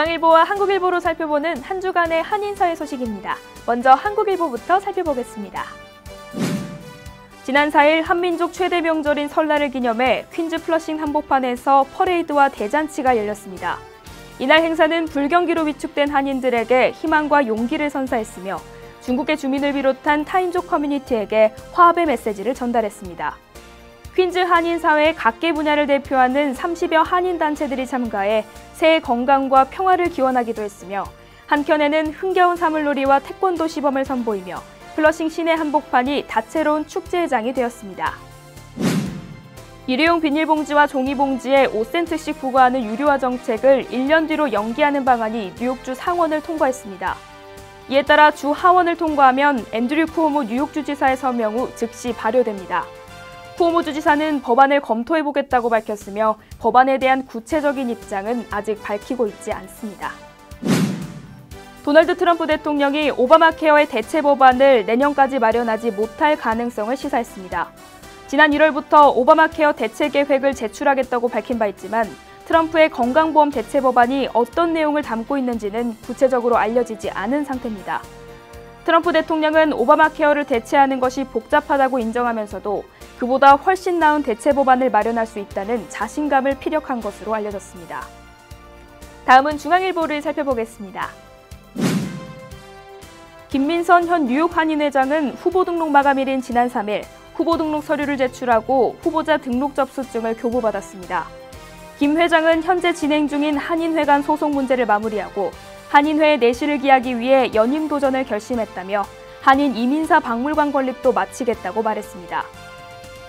중앙일보와 한국일보로 살펴보는 한 주간의 한인사회 소식입니다. 먼저 한국일보부터 살펴보겠습니다. 지난 4일 한민족 최대 명절인 설날을 기념해 퀸즈 플러싱 한복판에서 퍼레이드와 대잔치가 열렸습니다. 이날 행사는 불경기로 위축된 한인들에게 희망과 용기를 선사했으며 중국계 주민을 비롯한 타인족 커뮤니티에게 화합의 메시지를 전달했습니다. 퀸즈 한인사회의 각계 분야를 대표하는 30여 한인단체들이 참가해 새해 건강과 평화를 기원하기도 했으며 한켠에는 흥겨운 사물놀이와 태권도 시범을 선보이며 플러싱 시내 한복판이 다채로운 축제장이 되었습니다. 일회용 비닐봉지와 종이봉지에 5센트씩 부과하는 유료화 정책을 1년 뒤로 연기하는 방안이 뉴욕주 상원을 통과했습니다. 이에 따라 주 하원을 통과하면 앤드류 쿠오모 뉴욕주 지사의 서명 후 즉시 발효됩니다. 쿠오모 주지사는 법안을 검토해보겠다고 밝혔으며 법안에 대한 구체적인 입장은 아직 밝히고 있지 않습니다. 도널드 트럼프 대통령이 오바마 케어의 대체 법안을 내년까지 마련하지 못할 가능성을 시사했습니다. 지난 1월부터 오바마 케어 대체 계획을 제출하겠다고 밝힌 바 있지만 트럼프의 건강보험 대체 법안이 어떤 내용을 담고 있는지는 구체적으로 알려지지 않은 상태입니다. 트럼프 대통령은 오바마 케어를 대체하는 것이 복잡하다고 인정하면서도 그보다 훨씬 나은 대체 법안을 마련할 수 있다는 자신감을 피력한 것으로 알려졌습니다. 다음은 중앙일보를 살펴보겠습니다. 김민선 현 뉴욕 한인회장은 후보 등록 마감일인 지난 3일 후보 등록 서류를 제출하고 후보자 등록 접수증을 교부받았습니다. 김 회장은 현재 진행 중인 한인회 간 소송 문제를 마무리하고 한인회의 내실을 기하기 위해 연임 도전을 결심했다며 한인 이민사 박물관 건립도 마치겠다고 말했습니다.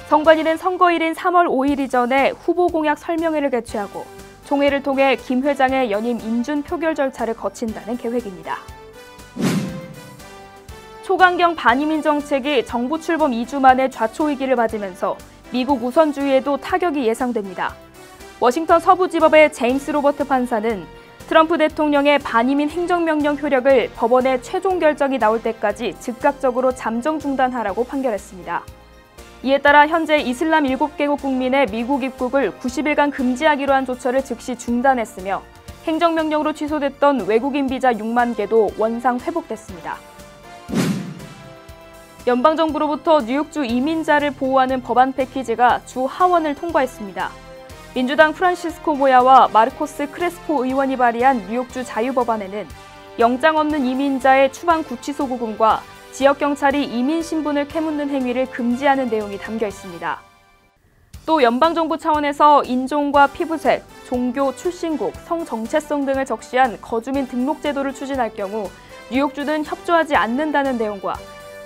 선관위는 선거일인 3월 5일 이전에 후보 공약 설명회를 개최하고 총회를 통해 김 회장의 연임 인준 표결 절차를 거친다는 계획입니다. 초강경 반이민 정책이 정부 출범 2주 만에 좌초위기를 맞으면서 미국 우선주의에도 타격이 예상됩니다. 워싱턴 서부지법의 제임스 로버트 판사는 트럼프 대통령의 반이민 행정명령 효력을 법원의 최종 결정이 나올 때까지 즉각적으로 잠정 중단하라고 판결했습니다. 이에 따라 현재 이슬람 7개국 국민의 미국 입국을 90일간 금지하기로 한 조처를 즉시 중단했으며 행정명령으로 취소됐던 외국인 비자 6만 개도 원상 회복됐습니다. 연방정부로부터 뉴욕주 이민자를 보호하는 법안 패키지가 주 하원을 통과했습니다. 민주당 프란시스코 모야와 마르코스 크레스포 의원이 발의한 뉴욕주 자유법안에는 영장 없는 이민자의 추방 구치소 구금과 지역경찰이 이민 신분을 캐묻는 행위를 금지하는 내용이 담겨 있습니다. 또 연방정부 차원에서 인종과 피부색, 종교, 출신국, 성 정체성 등을 적시한 거주민 등록 제도를 추진할 경우 뉴욕주는 협조하지 않는다는 내용과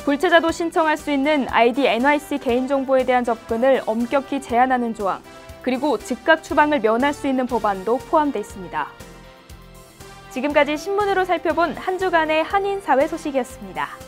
불체자도 신청할 수 있는 ID NYC 개인정보에 대한 접근을 엄격히 제한하는 조항, 그리고 즉각 추방을 면할 수 있는 법안도 포함되어 있습니다. 지금까지 신문으로 살펴본 한 주간의 한인사회 소식이었습니다.